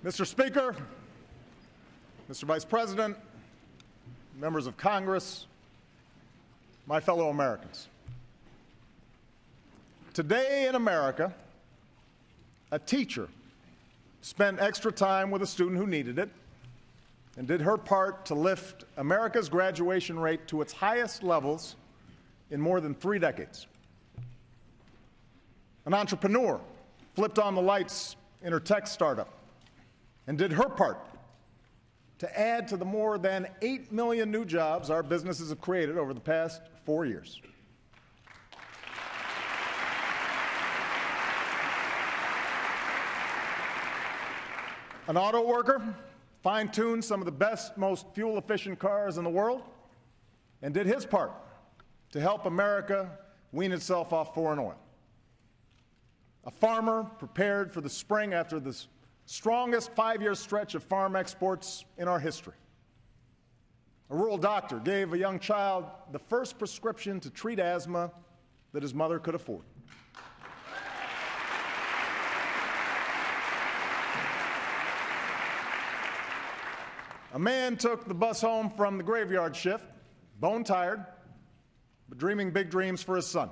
Mr. Speaker, Mr. Vice President, members of Congress, my fellow Americans. Today in America, a teacher spent extra time with a student who needed it and did her part to lift America's graduation rate to its highest levels in more than 3 decades. An entrepreneur flipped on the lights in her tech startup and did her part to add to the more than 8 million new jobs our businesses have created over the past 4 years. An auto worker fine-tuned some of the best, most fuel-efficient cars in the world and did his part to help America wean itself off foreign oil. A farmer prepared for the spring after the strongest 5-year stretch of farm exports in our history. A rural doctor gave a young child the first prescription to treat asthma that his mother could afford. A man took the bus home from the graveyard shift, bone-tired, but dreaming big dreams for his son.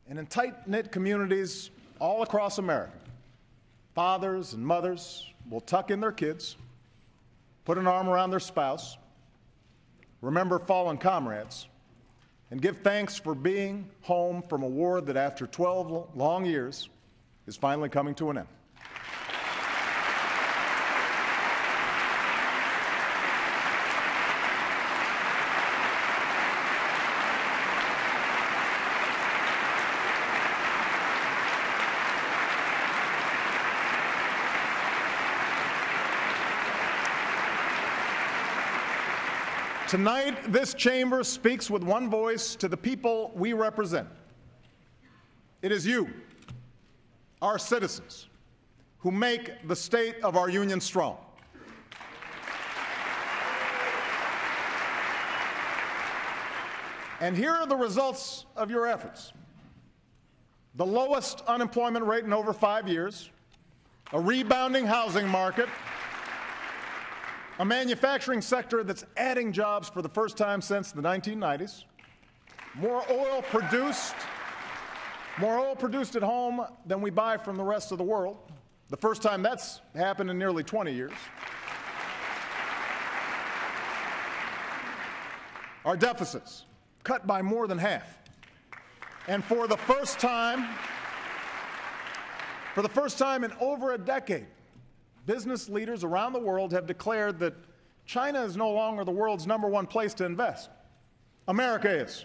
And in tight-knit communities all across America, fathers and mothers will tuck in their kids, put an arm around their spouse, remember fallen comrades, and give thanks for being home from a war that after 12 long years is finally coming to an end. Tonight, this chamber speaks with one voice to the people we represent. It is you, our citizens, who make the state of our union strong. And here are the results of your efforts. The lowest unemployment rate in over 5 years, a rebounding housing market, a manufacturing sector that's adding jobs for the first time since the 1990s, more oil produced at home than we buy from the rest of the world, the first time that's happened in nearly 20 years. Our deficits cut by more than half. And for the first time in over a decade, business leaders around the world have declared that China is no longer the world's #1 place to invest. America is.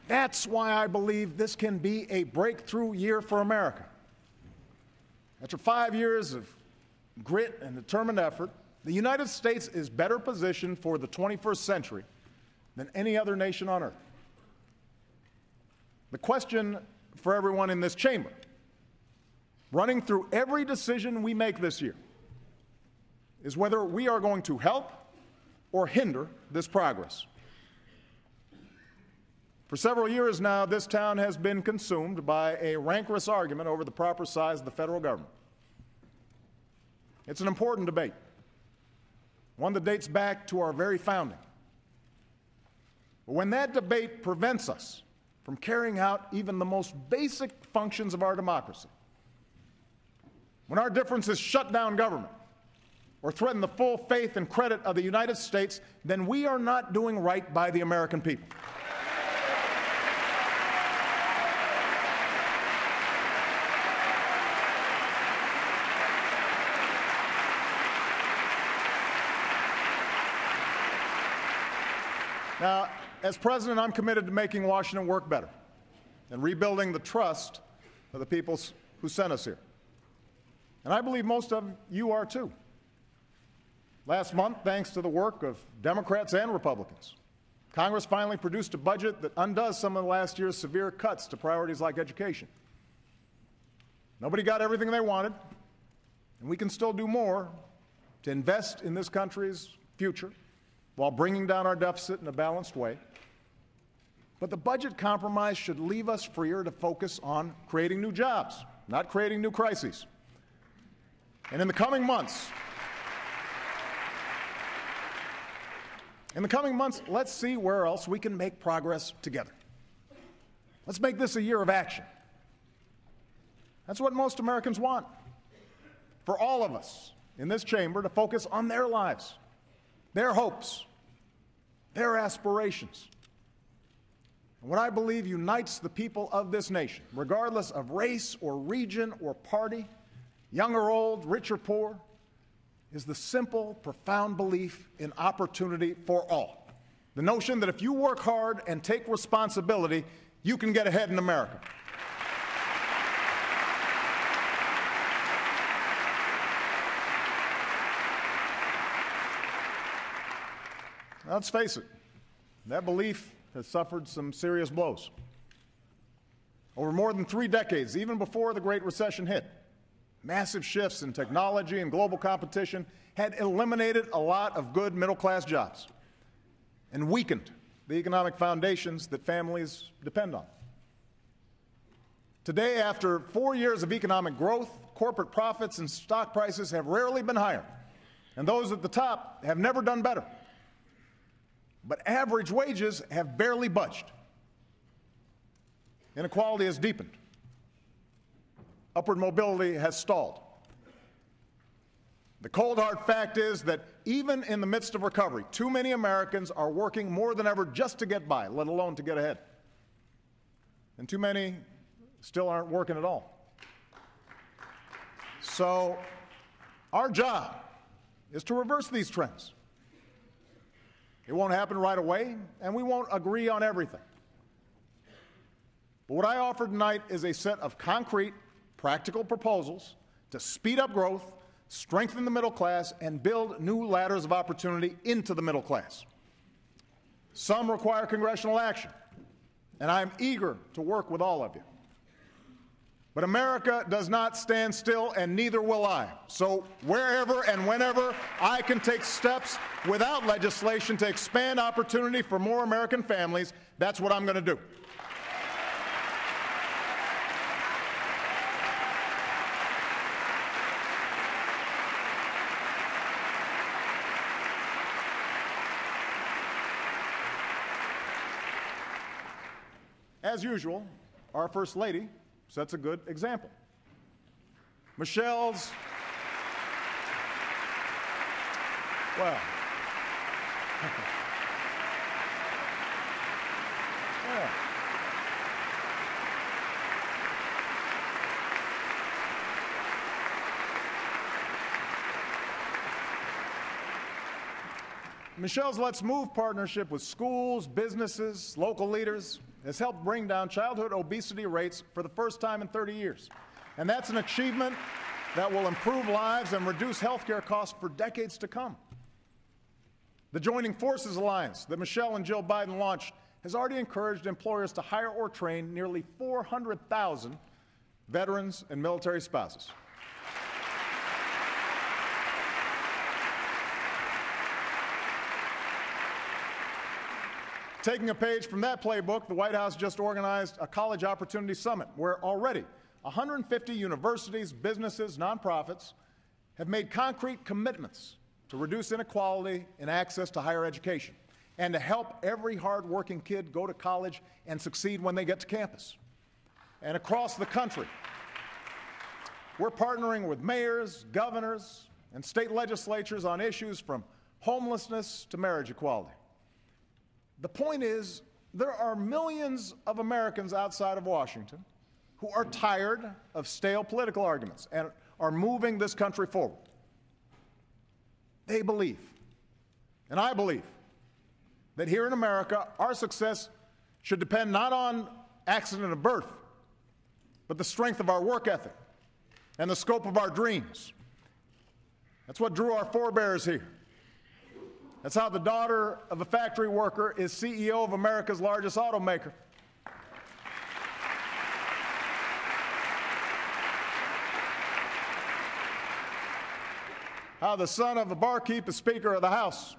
That's why I believe this can be a breakthrough year for America. After 5 years of grit and determined effort, the United States is better positioned for the 21st century than any other nation on earth. The question for everyone in this chamber, running through every decision we make this year, is whether we are going to help or hinder this progress. For several years now, this town has been consumed by a rancorous argument over the proper size of the federal government. It's an important debate, one that dates back to our very founding. But when that debate prevents us from carrying out even the most basic functions of our democracy, when our differences shut down government or threaten the full faith and credit of the United States, then we are not doing right by the American people. Now, as president, I'm committed to making Washington work better and rebuilding the trust of the people who sent us here. And I believe most of you are too. Last month, thanks to the work of Democrats and Republicans, Congress finally produced a budget that undoes some of last year's severe cuts to priorities like education. Nobody got everything they wanted, and we can still do more to invest in this country's future while bringing down our deficit in a balanced way. But the budget compromise should leave us freer to focus on creating new jobs, not creating new crises. And in the coming months, let's see where else we can make progress together. Let's make this a year of action. That's what most Americans want. For all of us in this chamber to focus on their lives, their hopes, their aspirations. And what I believe unites the people of this nation, regardless of race or region or party, young or old, rich or poor, is the simple, profound belief in opportunity for all. The notion that if you work hard and take responsibility, you can get ahead in America. Now, let's face it, that belief has suffered some serious blows. Over more than 3 decades, even before the Great Recession hit, massive shifts in technology and global competition had eliminated a lot of good middle-class jobs and weakened the economic foundations that families depend on. Today, after 4 years of economic growth, corporate profits and stock prices have rarely been higher, and those at the top have never done better. But average wages have barely budged. Inequality has deepened. Upward mobility has stalled. The cold hard fact is that even in the midst of recovery, too many Americans are working more than ever just to get by, let alone to get ahead. And too many still aren't working at all. So our job is to reverse these trends. It won't happen right away, and we won't agree on everything. But what I offer tonight is a set of concrete, practical proposals to speed up growth, strengthen the middle class, and build new ladders of opportunity into the middle class. Some require congressional action, and I'm eager to work with all of you. But America does not stand still, and neither will I. So wherever and whenever I can take steps without legislation to expand opportunity for more American families, that's what I'm going to do. As usual, our First Lady sets a good example. Michelle's, well, yeah. Michelle's Let's Move partnership with schools, businesses, local leaders has helped bring down childhood obesity rates for the first time in 30 years. And that's an achievement that will improve lives and reduce health care costs for decades to come. The Joining Forces Alliance that Michelle and Jill Biden launched has already encouraged employers to hire or train nearly 400,000 veterans and military spouses. Taking a page from that playbook, the White House just organized a College Opportunity Summit where already 150 universities, businesses, nonprofits have made concrete commitments to reduce inequality in access to higher education and to help every hard-working kid go to college and succeed when they get to campus. And across the country, we're partnering with mayors, governors, and state legislatures on issues from homelessness to marriage equality. The point is, there are millions of Americans outside of Washington who are tired of stale political arguments and are moving this country forward. They believe, and I believe, that here in America, our success should depend not on accident of birth, but the strength of our work ethic and the scope of our dreams. That's what drew our forebears here. That's how the daughter of a factory worker is CEO of America's largest automaker. How the son of a barkeep is Speaker of the House.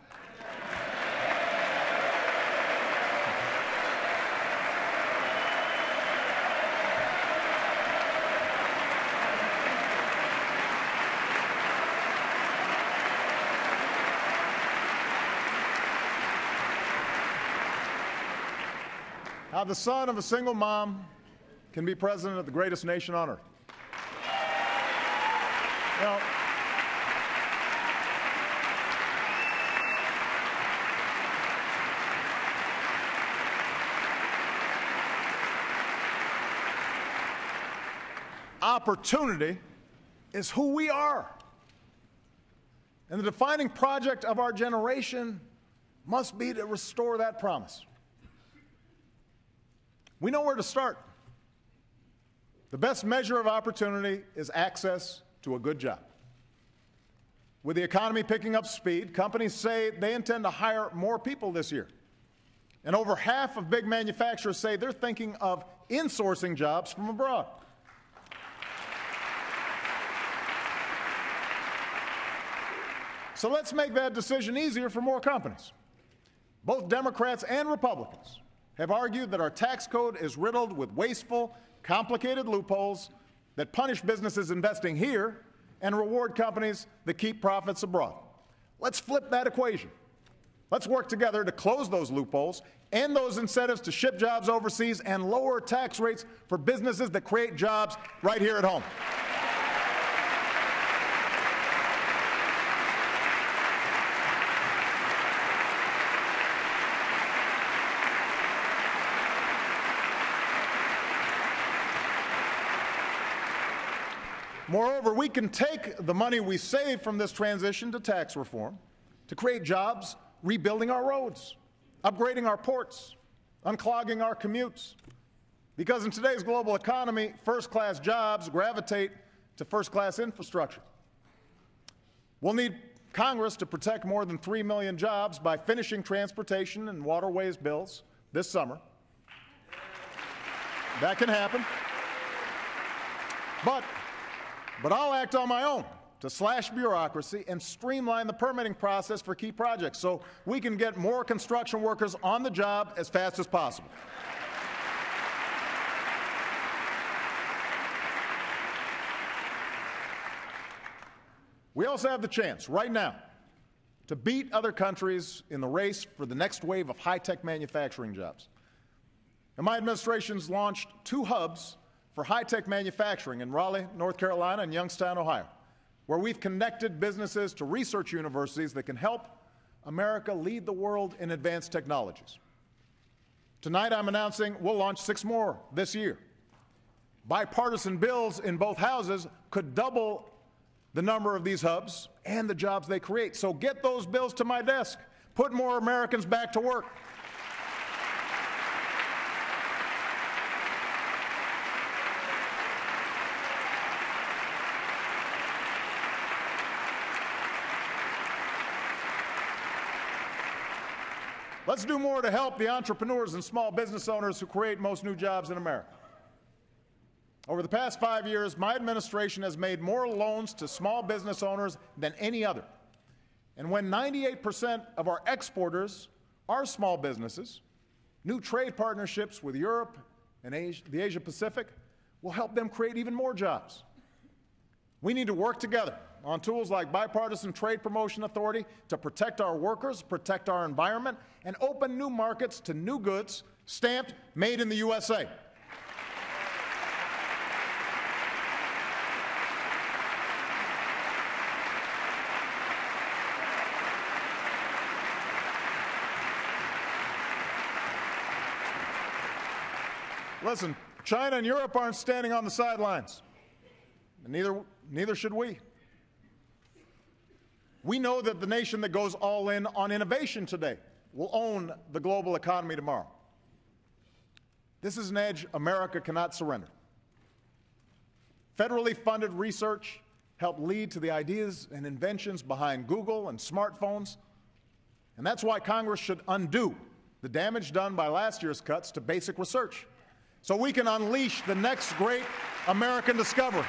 How the son of a single mom can be president of the greatest nation on earth. You know, opportunity is who we are. And the defining project of our generation must be to restore that promise. We know where to start. The best measure of opportunity is access to a good job. With the economy picking up speed, companies say they intend to hire more people this year. And over half of big manufacturers say they're thinking of insourcing jobs from abroad. So let's make that decision easier for more companies. Both Democrats and Republicans have argued that our tax code is riddled with wasteful, complicated loopholes that punish businesses investing here and reward companies that keep profits abroad. Let's flip that equation. Let's work together to close those loopholes, end those incentives to ship jobs overseas, and lower tax rates for businesses that create jobs right here at home. Moreover, we can take the money we save from this transition to tax reform to create jobs rebuilding our roads, upgrading our ports, unclogging our commutes. Because in today's global economy, first-class jobs gravitate to first-class infrastructure. We'll need Congress to protect more than 3 million jobs by finishing transportation and waterways bills this summer. That can happen. But I'll act on my own to slash bureaucracy and streamline the permitting process for key projects so we can get more construction workers on the job as fast as possible. We also have the chance right now to beat other countries in the race for the next wave of high-tech manufacturing jobs. And my administration's launched 2 hubs for high-tech manufacturing in Raleigh, North Carolina, and Youngstown, Ohio, where we've connected businesses to research universities that can help America lead the world in advanced technologies. Tonight, I'm announcing we'll launch 6 more this year. Bipartisan bills in both houses could double the number of these hubs and the jobs they create. So get those bills to my desk. Put more Americans back to work. Let's do more to help the entrepreneurs and small business owners who create most new jobs in America. Over the past 5 years, my administration has made more loans to small business owners than any other. And when 98% of our exporters are small businesses, new trade partnerships with Europe and the Asia Pacific will help them create even more jobs. We need to work together on tools like Bipartisan Trade Promotion Authority to protect our workers, protect our environment, and open new markets to new goods stamped made in the USA. Listen, China and Europe aren't standing on the sidelines, and neither should we. We know that the nation that goes all in on innovation today will own the global economy tomorrow. This is an edge America cannot surrender. Federally funded research helped lead to the ideas and inventions behind Google and smartphones, and that's why Congress should undo the damage done by last year's cuts to basic research, so we can unleash the next great American discovery.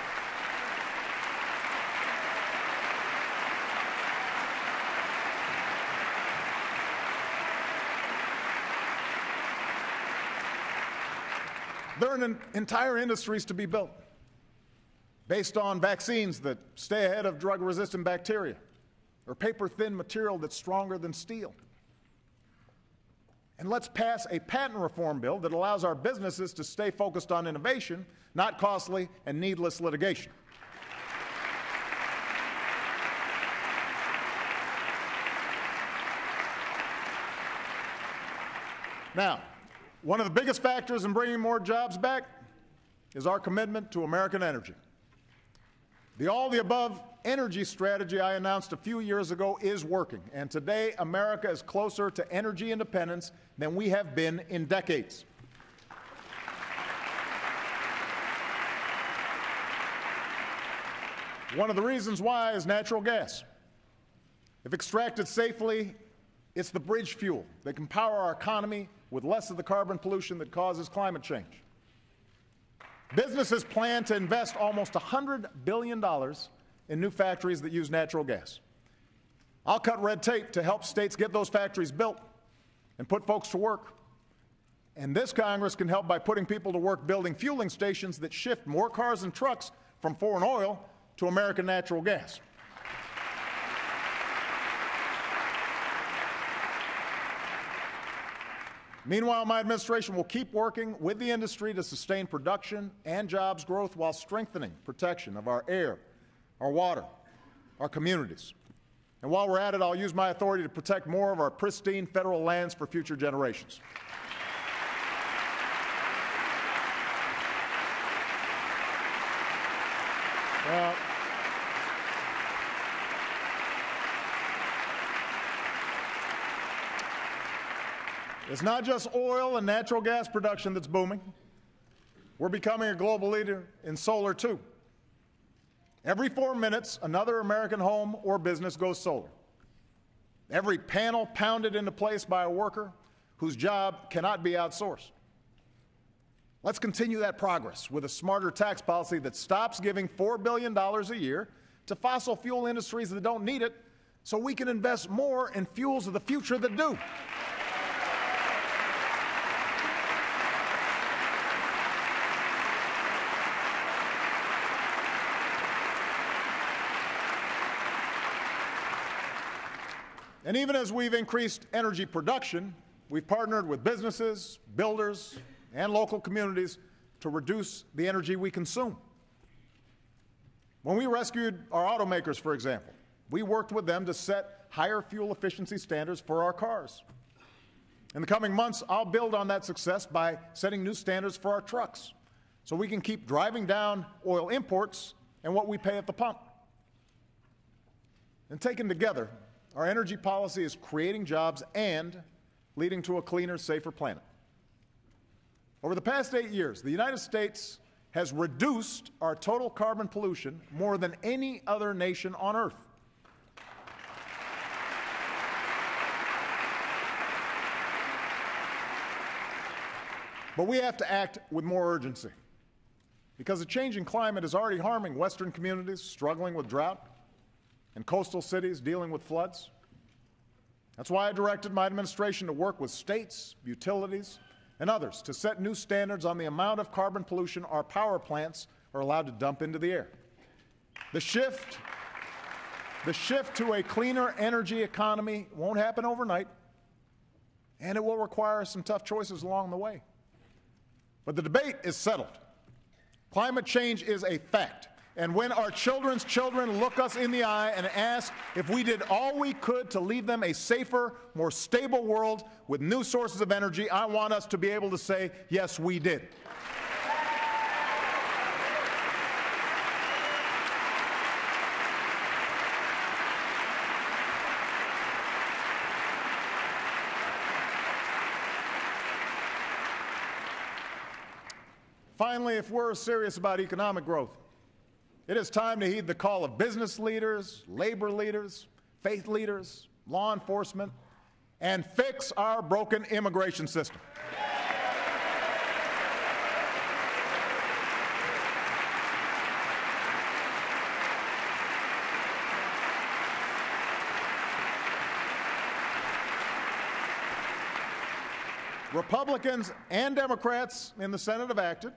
There are entire industries to be built based on vaccines that stay ahead of drug-resistant bacteria, or paper-thin material that's stronger than steel. And let's pass a patent reform bill that allows our businesses to stay focused on innovation, not costly and needless litigation. Now, one of the biggest factors in bringing more jobs back is our commitment to American energy. The all-the-above energy strategy I announced a few years ago is working, and today America is closer to energy independence than we have been in decades. One of the reasons why is natural gas. If extracted safely, it's the bridge fuel that can power our economy with less of the carbon pollution that causes climate change. Businesses plan to invest almost $100 billion in new factories that use natural gas. I'll cut red tape to help states get those factories built and put folks to work. And this Congress can help by putting people to work building fueling stations that shift more cars and trucks from foreign oil to American natural gas. Meanwhile, my administration will keep working with the industry to sustain production and jobs growth while strengthening protection of our air, our water, our communities. And while we're at it, I'll use my authority to protect more of our pristine federal lands for future generations. It's not just oil and natural gas production that's booming. We're becoming a global leader in solar, too. Every 4 minutes, another American home or business goes solar. Every panel pounded into place by a worker whose job cannot be outsourced. Let's continue that progress with a smarter tax policy that stops giving $4 billion a year to fossil fuel industries that don't need it, so we can invest more in fuels of the future that do. And even as we've increased energy production, we've partnered with businesses, builders, and local communities to reduce the energy we consume. When we rescued our automakers, for example, we worked with them to set higher fuel efficiency standards for our cars. In the coming months, I'll build on that success by setting new standards for our trucks, so we can keep driving down oil imports and what we pay at the pump. And taken together, our energy policy is creating jobs and leading to a cleaner, safer planet. Over the past 8 years, the United States has reduced our total carbon pollution more than any other nation on Earth. But we have to act with more urgency, because the changing climate is already harming Western communities struggling with drought and coastal cities dealing with floods. That's why I directed my administration to work with states, utilities, and others to set new standards on the amount of carbon pollution our power plants are allowed to dump into the air. The shift to a cleaner energy economy won't happen overnight, and it will require some tough choices along the way. But the debate is settled. Climate change is a fact. And when our children's children look us in the eye and ask if we did all we could to leave them a safer, more stable world with new sources of energy, I want us to be able to say, yes, we did. Finally, if we're serious about economic growth, it is time to heed the call of business leaders, labor leaders, faith leaders, law enforcement, and fix our broken immigration system. Republicans and Democrats in the Senate have acted,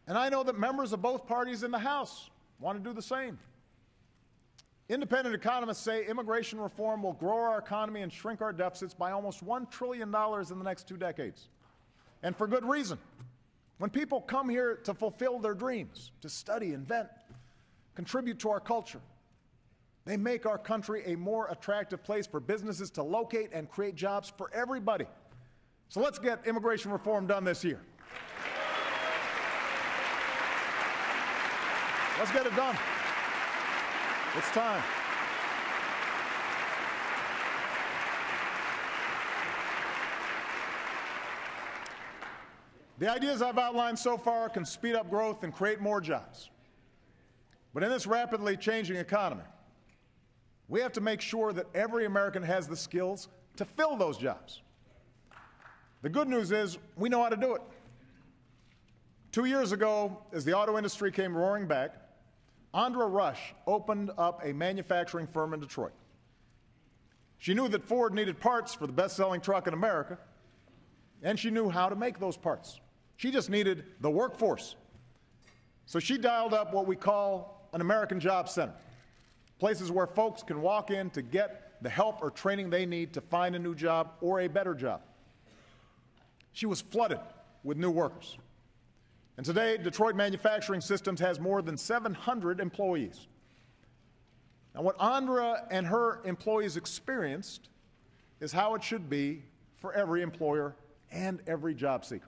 and I know that members of both parties in the House want to do the same. Independent economists say immigration reform will grow our economy and shrink our deficits by almost $1 trillion in the next 2 decades. And for good reason. When people come here to fulfill their dreams, to study, invent, contribute to our culture, they make our country a more attractive place for businesses to locate and create jobs for everybody. So let's get immigration reform done this year. Let's get it done. It's time. The ideas I've outlined so far can speed up growth and create more jobs. But in this rapidly changing economy, we have to make sure that every American has the skills to fill those jobs. The good news is we know how to do it. 2 years ago, as the auto industry came roaring back, Andra Rush opened up a manufacturing firm in Detroit. She knew that Ford needed parts for the best-selling truck in America, and she knew how to make those parts. She just needed the workforce. So she dialed up what we call an American Job Center, places where folks can walk in to get the help or training they need to find a new job or a better job. She was flooded with new workers. And today, Detroit Manufacturing Systems has more than 700 employees. Now, what Andra and her employees experienced is how it should be for every employer and every job seeker.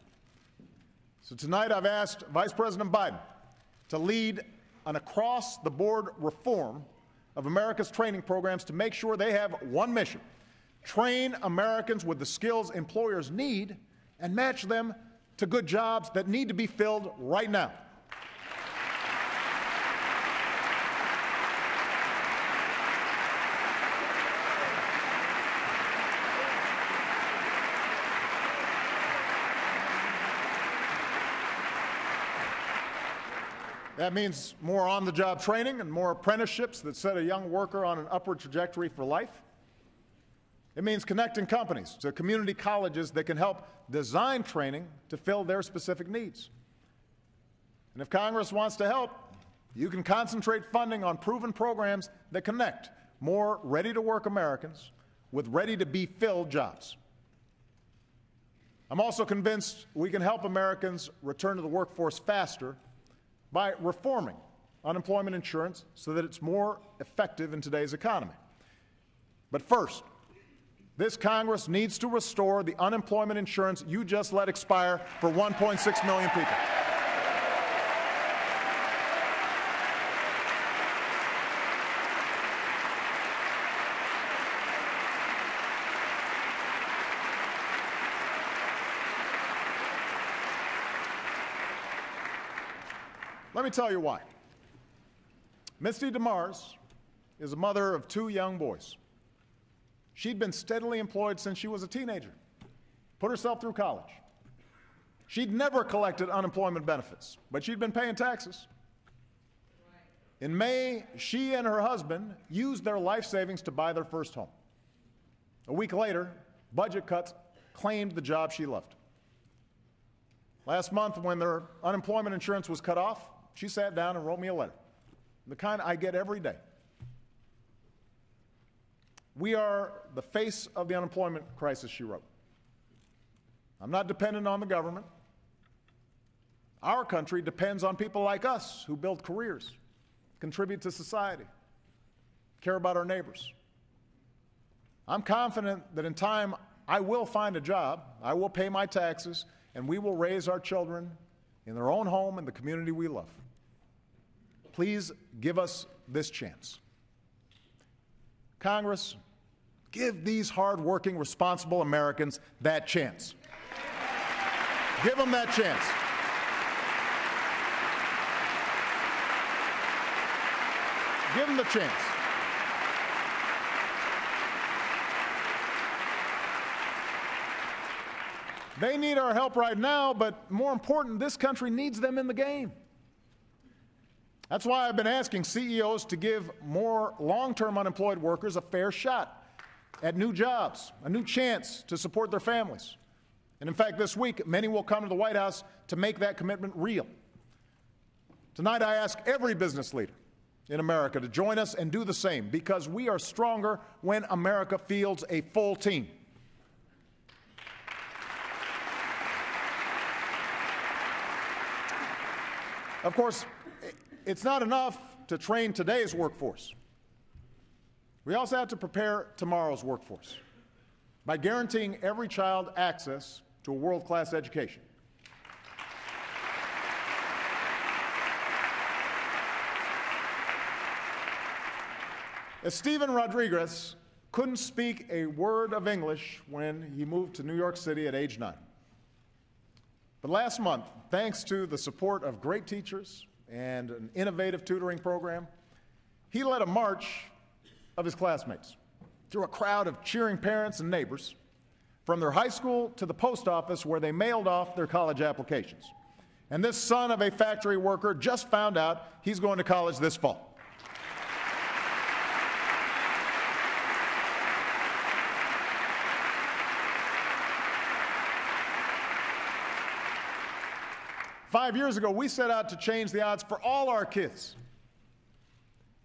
So tonight, I've asked Vice President Biden to lead an across-the-board reform of America's training programs to make sure they have one mission: train Americans with the skills employers need and match them to good jobs that need to be filled right now. That means more on-the-job training and more apprenticeships that set a young worker on an upward trajectory for life. It means connecting companies to community colleges that can help design training to fill their specific needs. And if Congress wants to help, you can concentrate funding on proven programs that connect more ready-to-work Americans with ready-to-be-filled jobs. I'm also convinced we can help Americans return to the workforce faster by reforming unemployment insurance so that it's more effective in today's economy. But first, this Congress needs to restore the unemployment insurance you just let expire for 1.6 million people. Let me tell you why. Misty DeMars is a mother of 2 young boys. She'd been steadily employed since she was a teenager, put herself through college. She'd never collected unemployment benefits, but she'd been paying taxes. In May, she and her husband used their life savings to buy their first home. A week later, budget cuts claimed the job she loved. Last month, when their unemployment insurance was cut off, she sat down and wrote me a letter, the kind I get every day. We are the face of the unemployment crisis, she wrote. I'm not dependent on the government. Our country depends on people like us who build careers, contribute to society, care about our neighbors. I'm confident that in time I will find a job, I will pay my taxes, and we will raise our children in their own home and the community we love. Please give us this chance. Congress, give these hard-working, responsible Americans that chance. Give them that chance. Give them the chance. They need our help right now, but more important, this country needs them in the game. That's why I've been asking CEOs to give more long-term unemployed workers a fair shot at new jobs, a new chance to support their families, And in fact, this week, many will come to the White House to make that commitment real. Tonight, I ask every business leader in America to join us and do the same, because we are stronger when America fields a full team. Of course, it's not enough to train today's workforce. We also have to prepare tomorrow's workforce by guaranteeing every child access to a world-class education. As Steven Rodriguez couldn't speak a word of English when he moved to New York City at age 9. But last month, thanks to the support of great teachers and an innovative tutoring program, he led a march of his classmates through a crowd of cheering parents and neighbors from their high school to the post office where they mailed off their college applications. And this son of a factory worker just found out he's going to college this fall. Five years ago, we set out to change the odds for all our kids.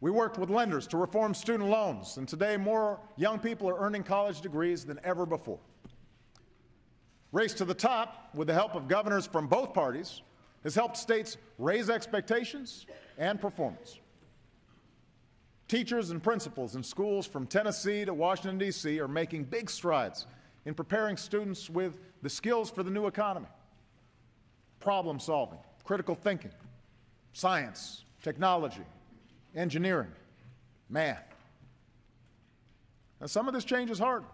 We worked with lenders to reform student loans, and today more young people are earning college degrees than ever before. Race to the Top, with the help of governors from both parties, has helped states raise expectations and performance. Teachers and principals in schools from Tennessee to Washington, D.C. are making big strides in preparing students with the skills for the new economy: problem solving, critical thinking, science, technology, engineering, math. Now, some of this change is hard.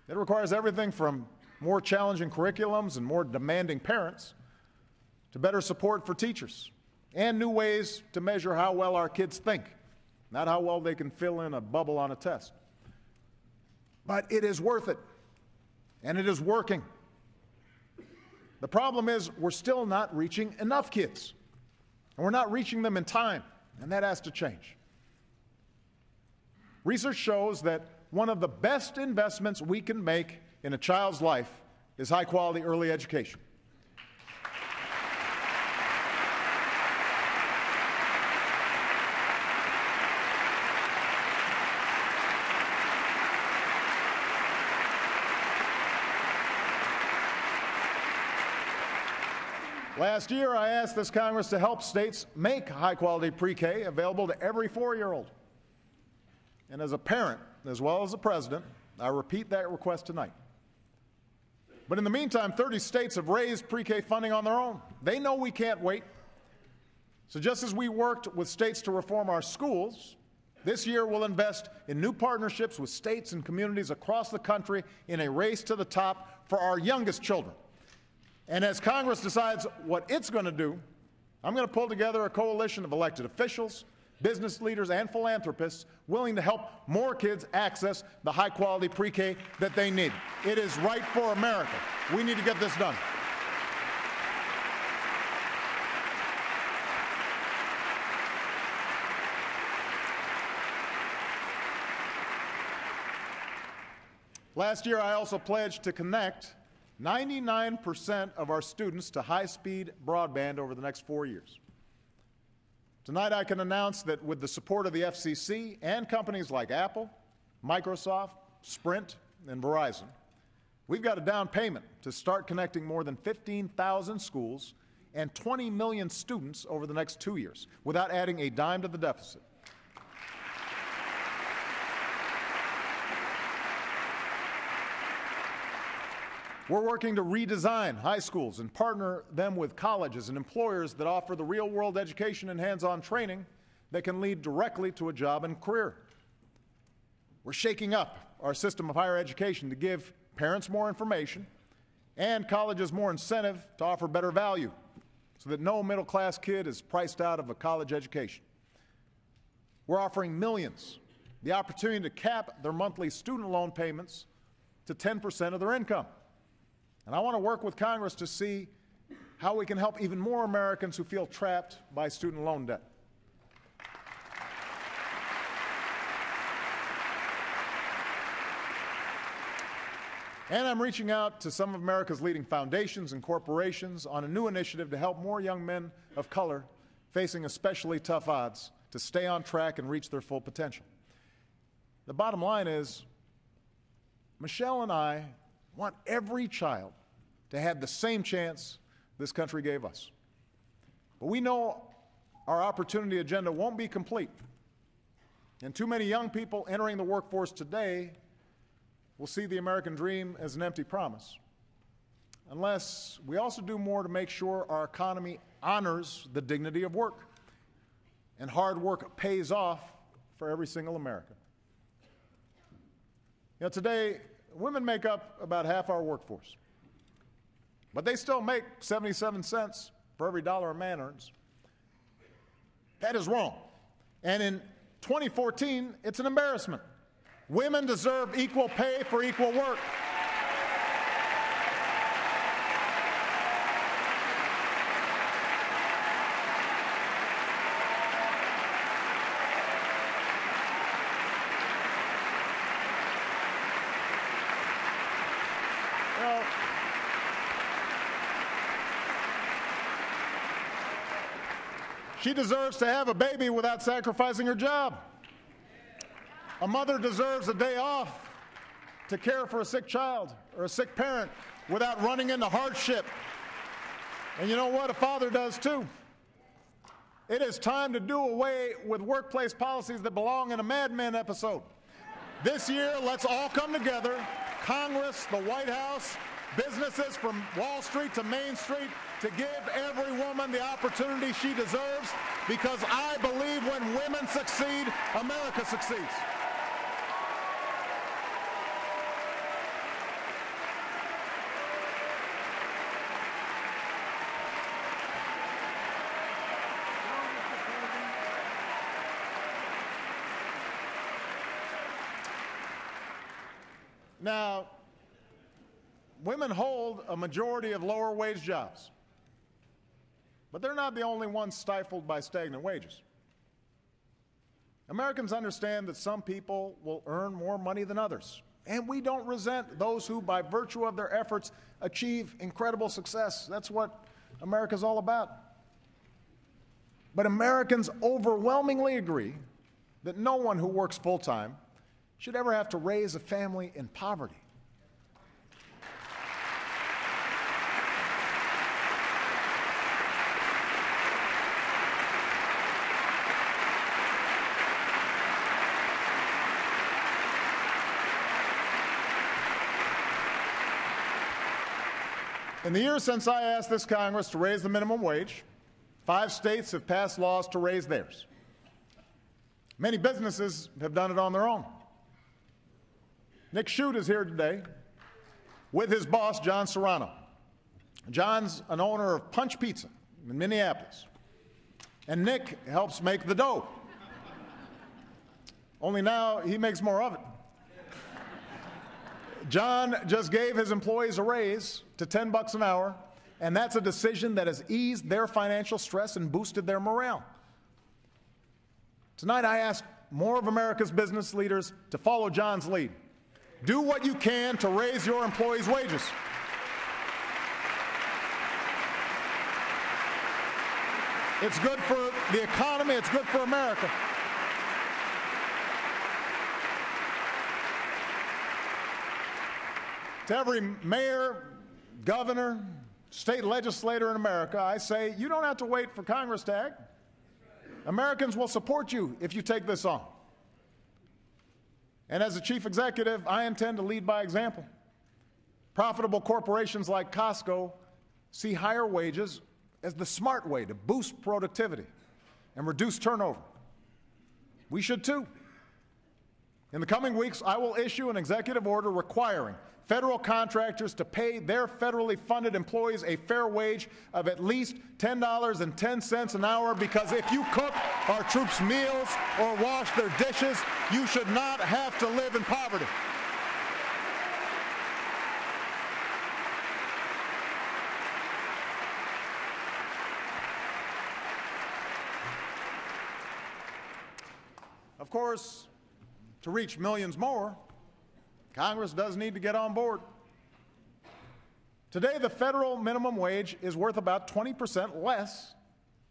It requires everything from more challenging curriculums and more demanding parents to better support for teachers and new ways to measure how well our kids think, not how well they can fill in a bubble on a test. But it is worth it, and it is working. The problem is we're still not reaching enough kids, and we're not reaching them in time, and that has to change. Research shows that one of the best investments we can make in a child's life is high-quality early education. Last year, I asked this Congress to help states make high-quality pre-K available to every 4-year-old. And as a parent, as well as a president, I repeat that request tonight. But in the meantime, 30 states have raised pre-K funding on their own. They know we can't wait. So just as we worked with states to reform our schools, this year we'll invest in new partnerships with states and communities across the country in a race to the top for our youngest children. And as Congress decides what it's going to do, I'm going to pull together a coalition of elected officials, business leaders, and philanthropists willing to help more kids access the high-quality pre-K that they need. It is right for America. We need to get this done. Last year, I also pledged to connect 99% of our students to high-speed broadband over the next 4 years. Tonight, I can announce that with the support of the FCC and companies like Apple, Microsoft, Sprint, and Verizon, we've got a down payment to start connecting more than 15,000 schools and 20 million students over the next 2 years without adding a dime to the deficit. We're working to redesign high schools and partner them with colleges and employers that offer the real-world education and hands-on training that can lead directly to a job and career. We're shaking up our system of higher education to give parents more information and colleges more incentive to offer better value so that no middle-class kid is priced out of a college education. We're offering millions the opportunity to cap their monthly student loan payments to 10% of their income. And I want to work with Congress to see how we can help even more Americans who feel trapped by student loan debt. And I'm reaching out to some of America's leading foundations and corporations on a new initiative to help more young men of color facing especially tough odds to stay on track and reach their full potential. The bottom line is, Michelle and I want every child to have the same chance this country gave us. But we know our opportunity agenda won't be complete. And too many young people entering the workforce today will see the American dream as an empty promise, unless we also do more to make sure our economy honors the dignity of work and hard work pays off for every single American. You know, today, women make up about half our workforce, but they still make 77 cents for every dollar a man earns. That is wrong. And in 2014, it's an embarrassment. Women deserve equal pay for equal work. She deserves to have a baby without sacrificing her job. A mother deserves a day off to care for a sick child or a sick parent without running into hardship. And you know what? A father does too. It is time to do away with workplace policies that belong in a Mad Men episode. This year, let's all come together, Congress, the White House, businesses from Wall Street to Main Street, to give every woman the opportunity she deserves, because I believe when women succeed, America succeeds. Now, women hold a majority of lower wage jobs, but they're not the only ones stifled by stagnant wages. Americans understand that some people will earn more money than others, and we don't resent those who, by virtue of their efforts, achieve incredible success. That's what America's all about. But Americans overwhelmingly agree that no one who works full-time should ever have to raise a family in poverty. In the years since I asked this Congress to raise the minimum wage, 5 states have passed laws to raise theirs. Many businesses have done it on their own. Nick Shute is here today with his boss, John Serrano. John's an owner of Punch Pizza in Minneapolis, and Nick helps make the dough. Only now he makes more of it. John just gave his employees a raise to $10 an hour, and that's a decision that has eased their financial stress and boosted their morale. Tonight, I ask more of America's business leaders to follow John's lead. Do what you can to raise your employees' wages. It's good for the economy, it's good for America. To every mayor, governor, state legislator in America, I say, you don't have to wait for Congress to act. Americans will support you if you take this on. And as a chief executive, I intend to lead by example. Profitable corporations like Costco see higher wages as the smart way to boost productivity and reduce turnover. We should too. In the coming weeks, I will issue an executive order requiring federal contractors to pay their federally funded employees a fair wage of at least $10.10 an hour, because if you cook our troops' meals or wash their dishes, you should not have to live in poverty. Of course, to reach millions more, Congress does need to get on board. Today, the federal minimum wage is worth about 20% less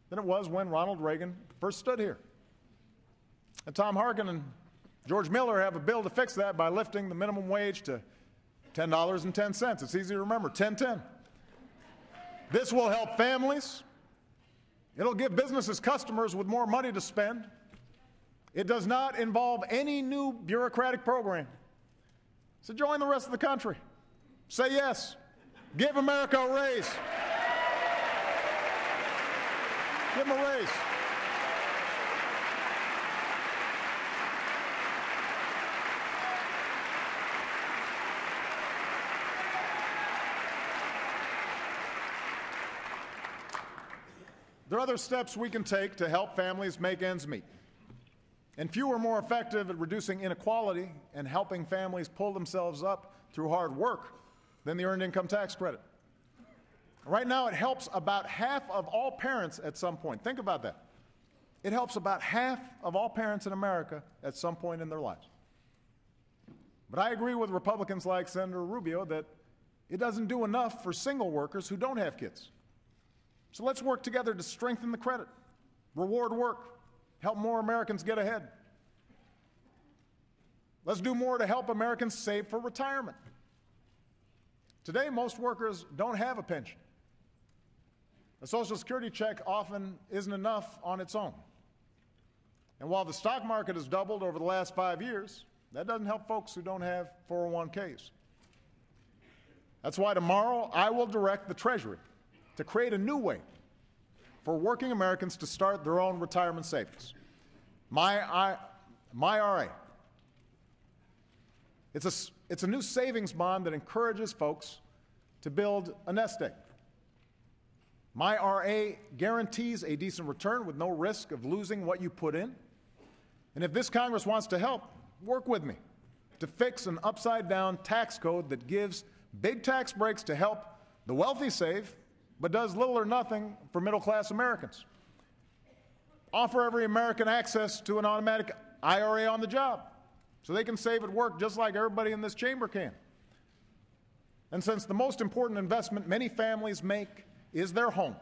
than it was when Ronald Reagan first stood here. And Tom Harkin and George Miller have a bill to fix that by lifting the minimum wage to $10.10. It's easy to remember, 10.10. This will help families. It'll give businesses customers with more money to spend. It does not involve any new bureaucratic program. So join the rest of the country. Say yes. Give America a raise. Give them a raise. There are other steps we can take to help families make ends meet. And few are more effective at reducing inequality and helping families pull themselves up through hard work than the Earned Income Tax Credit. Right now, it helps about half of all parents at some point. Think about that. It helps about half of all parents in America at some point in their lives. But I agree with Republicans like Senator Rubio that it doesn't do enough for single workers who don't have kids. So let's work together to strengthen the credit, reward work, help more Americans get ahead. Let's do more to help Americans save for retirement. Today, most workers don't have a pension. A Social Security check often isn't enough on its own. And while the stock market has doubled over the last 5 years, that doesn't help folks who don't have 401ks. That's why tomorrow I will direct the Treasury to create a new way for working Americans to start their own retirement savings. My RA. It's a new savings bond that encourages folks to build a nest egg. My RA guarantees a decent return with no risk of losing what you put in. And if this Congress wants to help, work with me to fix an upside-down tax code that gives big tax breaks to help the wealthy save, but does little or nothing for middle-class Americans. Offer every American access to an automatic IRA on the job so they can save at work just like everybody in this chamber can. And since the most important investment many families make is their home,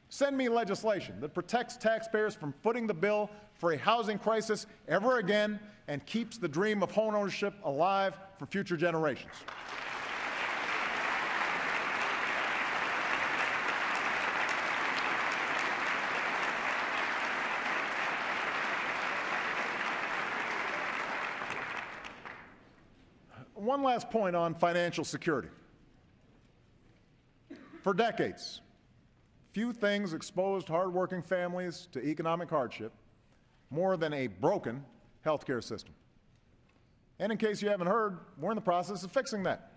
send me legislation that protects taxpayers from footing the bill for a housing crisis ever again and keeps the dream of home ownership alive for future generations. One last point on financial security. For decades, few things exposed hardworking families to economic hardship more than a broken health care system. And in case you haven't heard, we're in the process of fixing that.